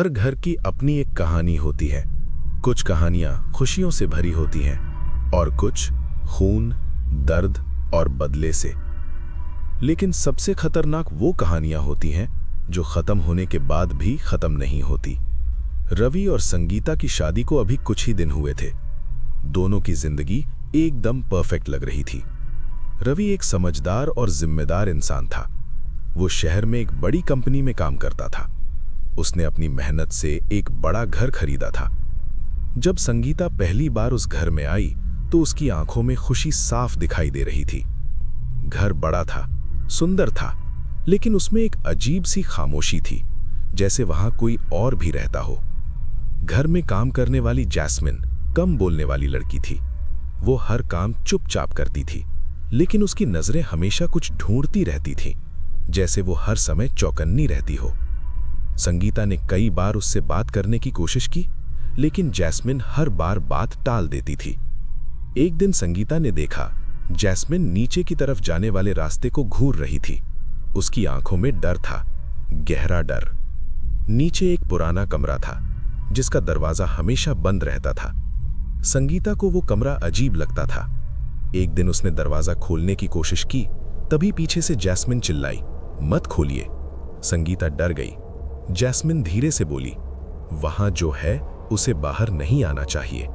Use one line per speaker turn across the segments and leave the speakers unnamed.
हर घर की अपनी एक कहानी होती है। कुछ कहानियां खुशियों से भरी होती हैं और कुछ खून, दर्द और बदले से। लेकिन सबसे खतरनाक वो कहानियां होती हैं जो खत्म होने के बाद भी खत्म नहीं होती। रवि और संगीता की शादी को अभी कुछ ही दिन हुए थे। दोनों की जिंदगी एकदम परफेक्ट लग रही थी। रवि एक समझदार और जिम्मेदार इंसान था। वो शहर में एक बड़ी कंपनी में काम करता था। उसने अपनी मेहनत से एक बड़ा घर खरीदा था। जब संगीता पहली बार उस घर में आई तो उसकी आंखों में खुशी साफ दिखाई दे रही थी। घर बड़ा था, सुंदर था, लेकिन उसमें एक अजीब सी खामोशी थी, जैसे वहां कोई और भी रहता हो। घर में काम करने वाली जैस्मिन कम बोलने वाली लड़की थी। वो हर काम चुपचाप करती थी, लेकिन उसकी नजरें हमेशा कुछ ढूंढती रहती थीं, जैसे वो हर समय चौकन्नी रहती हो। संगीता ने कई बार उससे बात करने की कोशिश की, लेकिन जैस्मिन हर बार बात टाल देती थी। एक दिन संगीता ने देखा जैस्मिन नीचे की तरफ जाने वाले रास्ते को घूर रही थी। उसकी आंखों में डर था, गहरा डर। नीचे एक पुराना कमरा था जिसका दरवाजा हमेशा बंद रहता था। संगीता को वो कमरा अजीब लगता था। एक दिन उसने दरवाजा खोलने की कोशिश की, तभी पीछे से जैस्मिन चिल्लाई, मत खोलिए। संगीता डर गई। जैस्मिन धीरे से बोली, वहां जो है उसे बाहर नहीं आना चाहिए।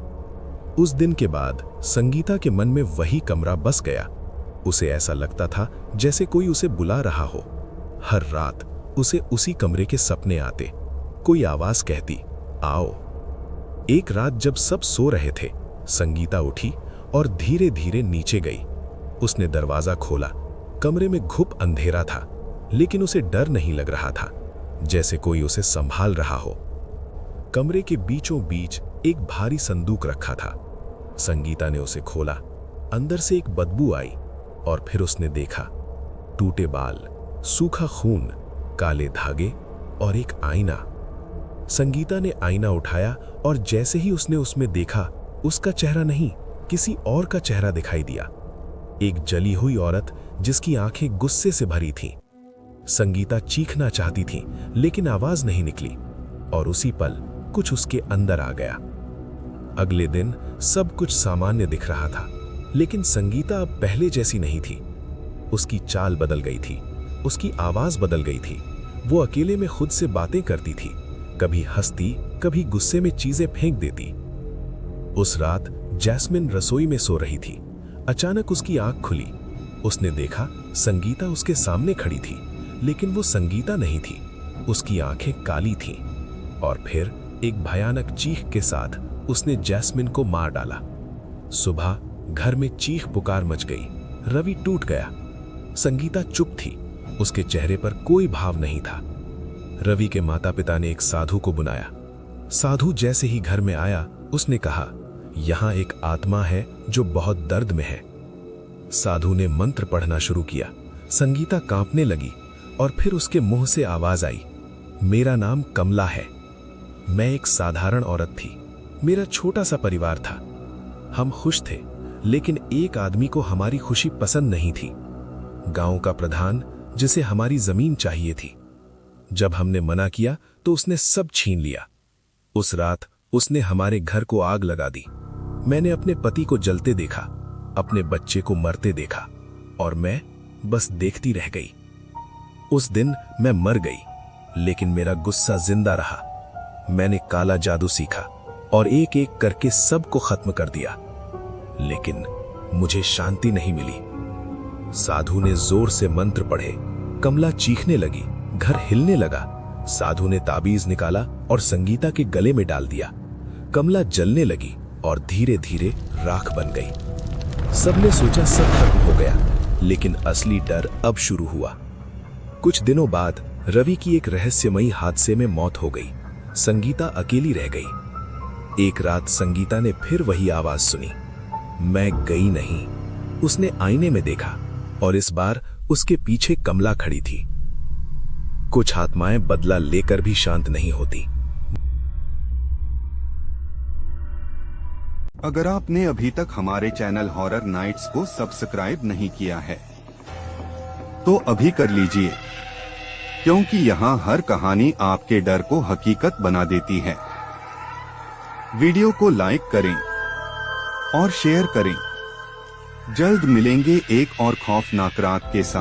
उस दिन के बाद संगीता के मन में वही कमरा बस गया। उसे ऐसा लगता था जैसे कोई उसे बुला रहा हो। हर रात उसे उसी कमरे के सपने आते। कोई आवाज कहती, आओ। एक रात जब सब सो रहे थे, संगीता उठी और धीरे धीरे नीचे गई। उसने दरवाजा खोला। कमरे में घुप अंधेरा था, लेकिन उसे डर नहीं लग रहा था, जैसे कोई उसे संभाल रहा हो। कमरे के बीचों बीच एक भारी संदूक रखा था। संगीता ने उसे खोला। अंदर से एक बदबू आई और फिर उसने देखा टूटे बाल, सूखा खून, काले धागे और एक आईना। संगीता ने आईना उठाया और जैसे ही उसने उसमें देखा, उसका चेहरा नहीं, किसी और का चेहरा दिखाई दिया। एक जली हुई औरत जिसकी आंखें गुस्से से भरी थीं। संगीता चीखना चाहती थी, लेकिन आवाज नहीं निकली और उसी पल कुछ उसके अंदर आ गया। अगले दिन सब कुछ सामान्य दिख रहा था, लेकिन संगीता अब पहले जैसी नहीं थी। उसकी चाल बदल गई थी, उसकी आवाज बदल गई थी। वो अकेले में खुद से बातें करती थी, कभी हंसती, कभी गुस्से में चीजें फेंक देती। उस रात जैस्मिन रसोई में सो रही थी। अचानक उसकी आंख खुली। उसने देखा संगीता उसके सामने खड़ी थी, लेकिन वो संगीता नहीं थी। उसकी आंखें काली थीं और फिर एक भयानक चीख के साथ उसने जैस्मिन को मार डाला। सुबह घर में चीख पुकार मच गई। रवि टूट गया। संगीता चुप थी, उसके चेहरे पर कोई भाव नहीं था। रवि के माता पिता ने एक साधु को बुलाया। साधु जैसे ही घर में आया, उसने कहा, यहां एक आत्मा है जो बहुत दर्द में है। साधु ने मंत्र पढ़ना शुरू किया। संगीता कांपने लगी और फिर उसके मुंह से आवाज आई, मेरा नाम कमला है। मैं एक साधारण औरत थी। मेरा छोटा सा परिवार था। हम खुश थे, लेकिन एक आदमी को हमारी खुशी पसंद नहीं थी। गांव का प्रधान, जिसे हमारी जमीन चाहिए थी। जब हमने मना किया तो उसने सब छीन लिया। उस रात उसने हमारे घर को आग लगा दी। मैंने अपने पति को जलते देखा, अपने बच्चे को मरते देखा और मैं बस देखती रह गई। उस दिन मैं मर गई, लेकिन मेरा गुस्सा जिंदा रहा। मैंने काला जादू सीखा और एक एक करके सबको खत्म कर दिया, लेकिन मुझे शांति नहीं मिली। साधु ने जोर से मंत्र पढ़े। कमला चीखने लगी, घर हिलने लगा। साधु ने ताबीज निकाला और संगीता के गले में डाल दिया। कमला जलने लगी और धीरे धीरे राख बन गई। सबने सोचा सब खत्म हो गया, लेकिन असली डर अब शुरू हुआ। कुछ दिनों बाद रवि की एक रहस्यमयी हादसे में मौत हो गई। संगीता अकेली रह गई। एक रात संगीता ने फिर वही आवाज सुनी, मैं गई नहीं। उसने आईने में देखा और इस बार उसके पीछे कमला खड़ी थी। कुछ आत्माएं बदला लेकर भी शांत नहीं होती।
अगर आपने अभी तक हमारे चैनल हॉरर नाइट्स को सब्सक्राइब नहीं किया है तो अभी कर लीजिए क्योंकि यहाँ हर कहानी आपके डर को हकीकत बना देती है। वीडियो को लाइक करें और शेयर करें। जल्द मिलेंगे एक और खौफनाक रात के साथ।